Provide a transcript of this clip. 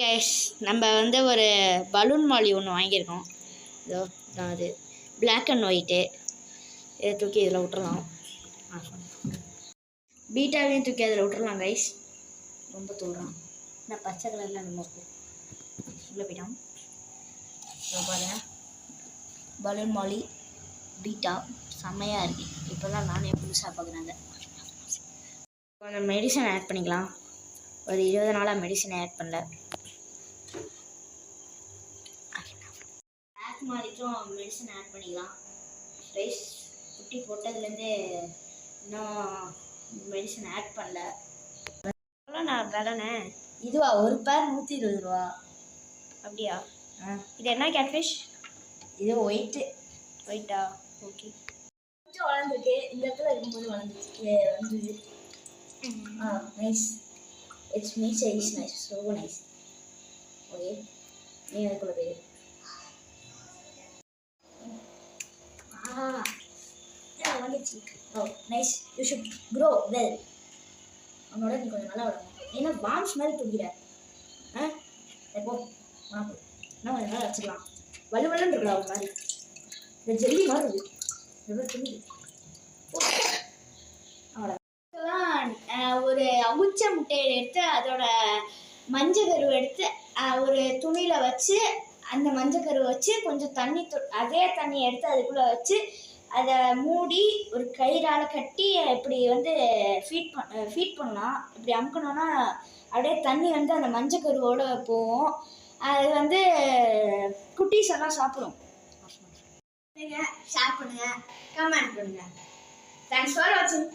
Guys, நம்ம ஒரு balloon மாலி ஒன்று வாங்கியிருக்கோம். இதோ தான் அது பிளாக் அண்ட் ஒயிட்டு. இதை தூக்கி இதில் விட்டுறலாம். பீட்டாவையும் தூக்கி அதில் விட்டுறலாம் கைஸ். ரொம்ப தூரம் நான் பச்சை கலரில் நம்ம உள்ளே போயிட்டோம். பாருங்க, பலூன் மாலி பீட்டா செம்மையாக இருக்கு. இப்போ தான் நானே புதுசாக பார்க்குறேன். கொஞ்சம் மெடிசன் ஆட் பண்ணிக்கலாம். ஒரு 20 நாளாக மெடிசன் ஆட் பண்ணல. பிளாக் மாலிக்கும் மெடிசன் ஆட் பண்ணிக்கலாம். ரைஸ் குட்டி போட்டதுலேருந்து இன்னும் மெடிசன் ஆட் பண்ணல. நான் விலைண்ணே இதுவா? ஒரு பேர் 120 ரூபா. அப்படியா? இது என்ன கேட்ஃபிஷ்? இது ஒயிட்டா? ஓகே. கொஞ்சம் வளர்ந்துருக்கு. இந்த இடத்துல இருக்கும்போது வளர்ந்துச்சு. Nice. It's me size nice. ரொம்ப நைஸ். ஓகே, நீ அதுக்குள்ள போய் வந்துச்சு. Oh nice. You should grow well. உன்னோட நீ கொஞ்சம் நல்லா வளரும். ஏன்னா பாம்ஸ் மாதிரி தூக்கிற. எப்போ உனக்கு இன்னும் கொஞ்சம் நல்லா வச்சுக்கலாம். வலுவலன்னு இருக்கலாம். ஒரு மாதிரி இந்த ஜெல்லி மாதிரி இருக்கு. எவ்வளோ துணி. ஒரு அவிச்ச முட்டையை எடுத்து அதோட மஞ்சள் கருவை எடுத்து ஒரு துணியில் வச்சு அந்த மஞ்சள் கருவை வச்சு கொஞ்சம் தண்ணி அதே தண்ணியை எடுத்து அதுக்குள்ளே வச்சு அதை மூடி ஒரு கயிறால் கட்டி இப்படி ஃபீட் பண்ணலாம். இப்படி அமுக்கணும்னா அப்படியே தண்ணி அந்த மஞ்சள் கருவோடு போகும். அது குட்டீஸ் எல்லாம் சாப்பிடும். ஷேர் பண்ணுங்கள், கமெண்ட் பண்ணுங்கள். தேங்க்ஸ் ஃபார் வாட்சிங்.